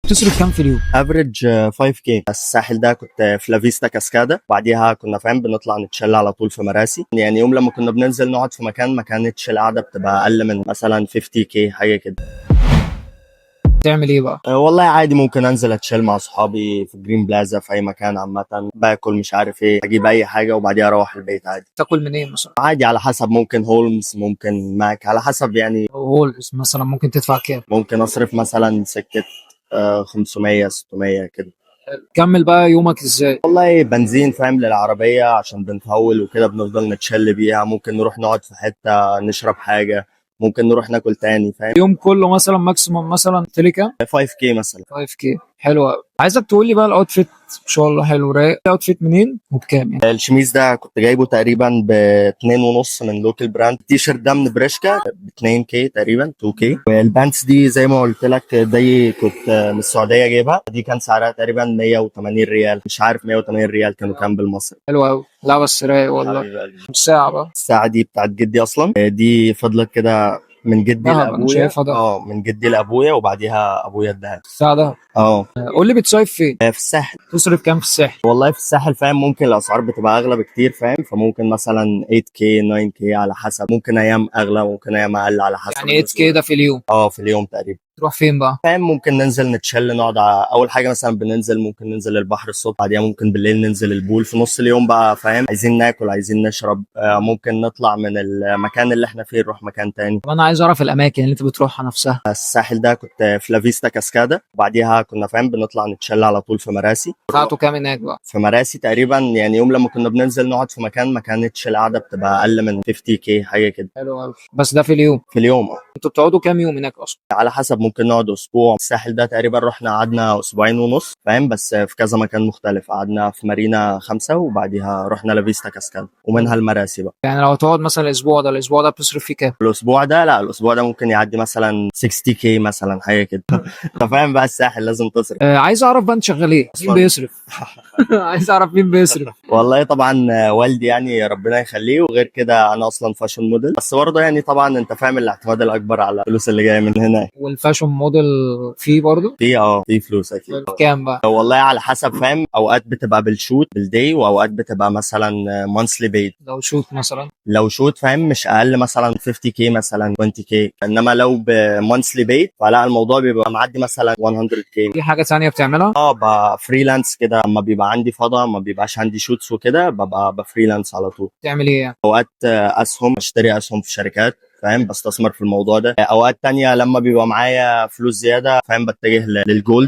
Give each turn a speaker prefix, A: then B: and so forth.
A: تصرف كام في اليوم؟
B: افريج 5K. الساحل ده كنت في لافيستا كاسكادا، بعديها كنا فاهم بنطلع نتشل على طول في مراسي. يعني يوم لما كنا بننزل نقعد في مكان ما كانتش القعده بتبقى اقل من مثلا 50K حاجه كده.
A: تعمل ايه بقى؟
B: والله عادي، ممكن انزل اتشيل مع صحابي في جرين بلازا في اي مكان عامه، باكل مش عارف ايه، اجيب اي حاجه وبعديها اروح البيت عادي.
A: تاكل منين مثلا؟
B: عادي على حسب، ممكن هولمز ممكن ماك، على حسب يعني.
A: لو هولز مثلا ممكن تدفع كام؟
B: ممكن اصرف مثلا سكه 500 600 كده.
A: كمل بقى يومك ازاي؟
B: والله بنزين فاهم للعربية عشان بنفول وكده، بنفضل نتشل بيها، ممكن نروح نقعد في حتة نشرب حاجة، ممكن نروح ناكل تاني فاهم.
A: اليوم كله مثلا ماكسيموم مثلا تلي كام؟
B: 5K مثلا.
A: 5K. حلو قوي. عايزك تقول لي بقى الاوتفيت ان شاء الله حلو رايق. الاوتفيت منين وبكام يعني؟
B: الشميز ده كنت جايبه تقريبا باتنين ونص من لوكال براند. التيشيرت ده من بريشكا ب2K تقريبا 2K. والبانتس دي زي ما قلت لك دي كنت من السعودية جايبها، دي كان سعرها تقريبا 180 ريال، مش عارف 180 ريال كانوا كام بالمصري.
A: حلو قوي. لا بس رايق والله.
B: حبيب قلبي.
A: ساعة بقى.
B: الساعة دي بتاعت جدي أصلا، دي فضلت كده من جدي
A: دهب انا
B: لأبويا.
A: شايفها دهب.
B: من جدي لأبويا وبعديها أبويا اداها.
A: الساعة دهب.
B: اه.
A: قول لي بتصيف فين؟
B: في الساحل.
A: تصرف كام في الساحل؟
B: والله في الساحل فاهم ممكن الأسعار بتبقى أغلى بكتير فاهم، فممكن مثلا 8K 9K على حسب، ممكن أيام أغلى ممكن أيام أقل على حسب
A: يعني 8K
B: الأسبوع.
A: ده في اليوم.
B: اه في اليوم تقريبا.
A: تروح فين بقى؟
B: فاهم ممكن ننزل نتشل نقعد اول حاجه مثلا بننزل، ممكن ننزل البحر الصبح، بعديها ممكن بالليل ننزل البول. في نص اليوم بقى فاهم عايزين ناكل عايزين نشرب، ممكن نطلع من المكان اللي احنا فيه نروح مكان تاني.
A: طب انا عايز اعرف الاماكن اللي انت بتروحها نفسها.
B: الساحل ده كنت في لافيستا كاسكادا، وبعديها كنا فاهم بنطلع نتشل على طول في مراسي.
A: دفعته كام هناك بقى؟
B: في مراسي تقريبا يعني يوم لما كنا بننزل نقعد في مكان ما كانتش القعده بتبقى اقل من 50K حاجه كده.
A: حلو قوي. بس ده في اليوم.
B: في اليوم
A: انتوا بتقعدوا كام يوم هناك اصلا؟
B: على حسب، ممكن نقعد اسبوع. الساحل ده تقريبا رحنا قعدنا اسبوعين ونص فاهم، بس في كذا مكان مختلف. قعدنا في مارينا 5 وبعديها رحنا لافيستا كاسكاد ومنها المراسي بقى.
A: يعني لو هتقعد مثلا الاسبوع ده بتصرف فيه كام؟
B: الاسبوع ده لا، الاسبوع ده ممكن يعدي مثلا 60K مثلا حاجه كده. انت فاهم بقى الساحل لازم تصرف.
A: عايز اعرف بقى انت شغال ايه؟ مين
B: اصلا
A: بيصرف؟ عايز اعرف مين بيصرف.
B: والله طبعا والدي يعني ربنا يخليه، وغير كده انا اصلا فاشن موديل، بس برضه يعني طبعا انت فاهم الاعتماد الاكبر على الفلوس اللي جايه من هنا.
A: والفاشون موديل فيه برضه؟
B: في فلوس اكيد.
A: كام بقى؟
B: والله على حسب فاهم، اوقات بتبقى بالشوت بالدي واوقات بتبقى مثلا مانثلي بيد.
A: لو شوت مثلا؟
B: لو شوت فاهم مش اقل مثلا 50K مثلا 20K، انما لو بمانثلي بيد فلا الموضوع بيبقى معدي مثلا 100K.
A: في حاجة تانية بتعملها؟
B: بقى فريلانس كده، اما بيبقى عندي فضا ما بيبقاش عندي شوتس وكده ببقى بفريلانس على طول.
A: تعمل ايه يعني؟
B: اوقات اسهم، اشتري اسهم في شركات فاهم، بستثمر في الموضوع ده. اوقات تانية لما بيبقى معايا فلوس زياده فاهم بتجه للجولد.